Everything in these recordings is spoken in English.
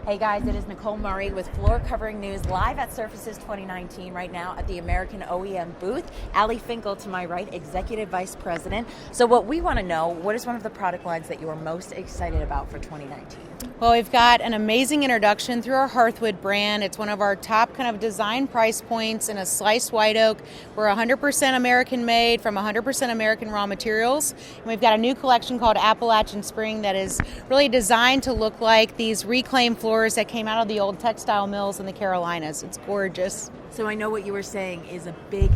Hey guys, it is Nicole Murray with Floor Covering News live at Surfaces 2019 right now at the American OEM booth. Allie Finkel to my right, Executive Vice President. So what we want to know, what is one of the product lines that you are most excited about for 2019? Well, we've got an amazing introduction through our Hearthwood brand. It's one of our top kind of design price points in a sliced white oak. We're 100% American made from 100% American raw materials. And we've got a new collection called Appalachian Spring that is really designed to look like these reclaimed floors that came out of the old textile mills in the Carolinas. It's gorgeous. So I know what you were saying is a big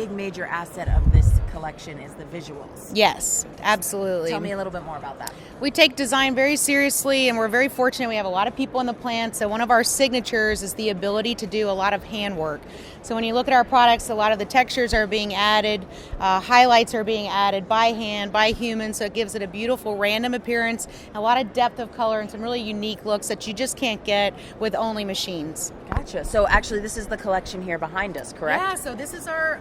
major asset of this collection is the visuals. Yes, absolutely. Tell me a little bit more about that. We take design very seriously, and we're very fortunate. We have a lot of people in the plant, so one of our signatures is the ability to do a lot of handwork. So when you look at our products, a lot of the textures are being added, highlights are being added by hand, by humans, so it gives it a beautiful random appearance, a lot of depth of color, and some really unique looks that you just can't get with only machines. Gotcha. So actually this is the collection here behind us, correct? Yeah, so this is our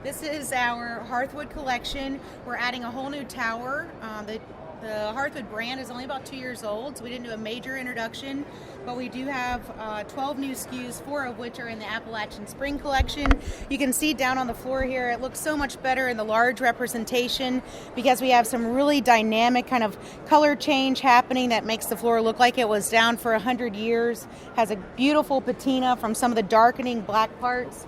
This is our Hearthwood collection. We're adding a whole new tower. The Hearthwood brand is only about 2 years old, so we didn't do a major introduction, but we do have 12 new SKUs, 4 of which are in the Appalachian Spring collection. You can see down on the floor here, it looks so much better in the large representation because we have some really dynamic kind of color change happening that makes the floor look like it was down for 100 years. Has a beautiful patina from some of the darkening black parts.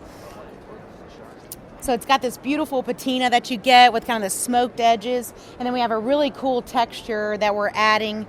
So it's got this beautiful patina that you get with kind of the smoked edges. And then we have a really cool texture that we're adding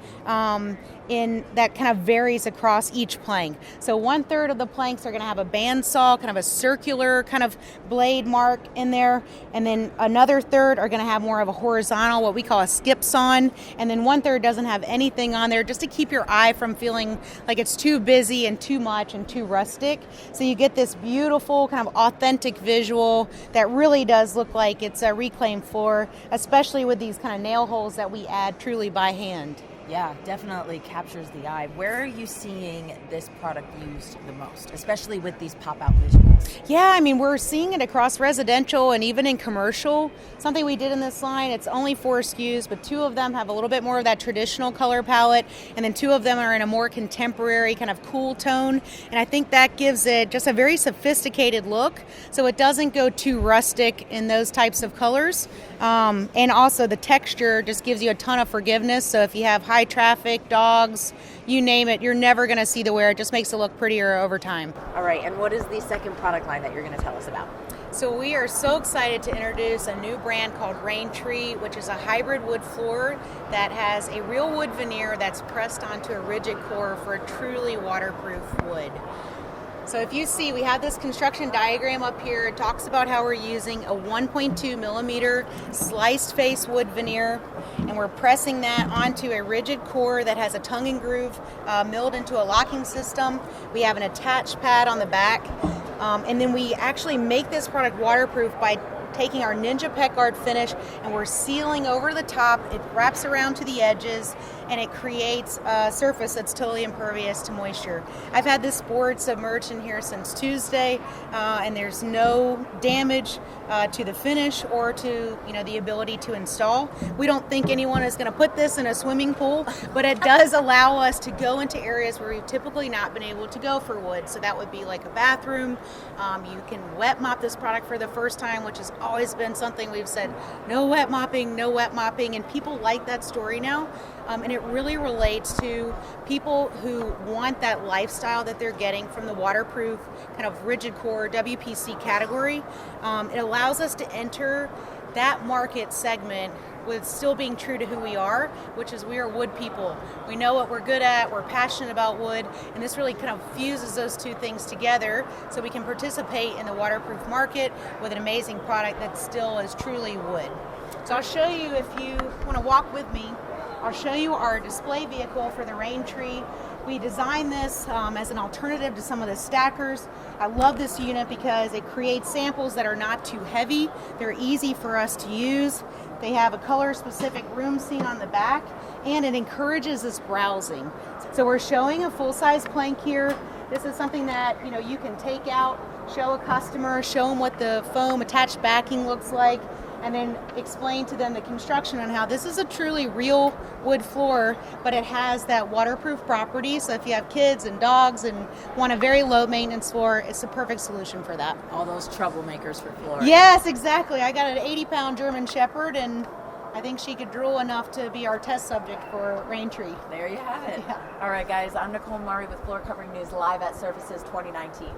in that kind of varies across each plank. So 1/3 of the planks are going to have a bandsaw, kind of a circular kind of blade mark in there. And then another third are going to have more of a horizontal, what we call a skip sawn. And then 1/3 doesn't have anything on there just to keep your eye from feeling like it's too busy and too much and too rustic. So you get this beautiful kind of authentic visual that really does look like it's a reclaimed floor, especially with these kind of nail holes that we add truly by hand. Yeah, definitely captures the eye. Where are you seeing this product used the most, especially with these pop-out visuals? Yeah, I mean, we're seeing it across residential and even in commercial. Something we did in this line, it's only 4 SKUs, but 2 of them have a little bit more of that traditional color palette, and then 2 of them are in a more contemporary kind of cool tone, and I think that gives it just a very sophisticated look, so it doesn't go too rustic in those types of colors. And also the texture just gives you a ton of forgiveness, so if you have high traffic, dogs, you name it, you're never going to see the wear. It just makes it look prettier over time. All right, and what is the second product line that you're going to tell us about? So we are so excited to introduce a new brand called Rain Tree, which is a hybrid wood floor that has a real wood veneer that's pressed onto a rigid core for a truly waterproof wood. So if you see, we have this construction diagram up here. It talks about how we're using a 1.2 millimeter sliced face wood veneer, and we're pressing that onto a rigid core that has a tongue and groove milled into a locking system. We have an attached pad on the back, and then we actually make this product waterproof by taking our Ninja Pet Guard finish and we're sealing over the top. It wraps around to the edges and it creates a surface that's totally impervious to moisture. I've had this board submerged in here since Tuesday, and there's no damage to the finish or to the ability to install. We don't think anyone is going to put this in a swimming pool, but it does allow us to go into areas where we've typically not been able to go for wood. So that would be like a bathroom. You can wet mop this product for the first time, which has always been something we've said, no wet mopping, and people like that story now. And it really relates to people who want that lifestyle that they're getting from the waterproof kind of rigid core WPC category. It allows us to enter that market segment with still being true to who we are, which is we are wood people. We know what we're good at, we're passionate about wood, and this really kind of fuses those two things together so we can participate in the waterproof market with an amazing product that still is truly wood. So I'll show you, if you want to walk with me, I'll show you our display vehicle for the Rain Tree. We designed this as an alternative to some of the stackers. I love this unit because it creates samples that are not too heavy. They're easy for us to use. They have a color-specific room scene on the back, and it encourages this browsing. So we're showing a full-size plank here. This is something that you can take out, show a customer, show them what the foam attached backing looks like. and then explain to them the construction on how this is a truly real wood floor, but it has that waterproof property. So if you have kids and dogs and want a very low maintenance floor, it's the perfect solution for that. All those troublemakers for floor. Yes, exactly. I got an 80-pound German Shepherd, and I think she could drool enough to be our test subject for Rain Tree. There you have it. Yeah. All right, guys. I'm Nicole Murray with Floor Covering News live at Surfaces 2019.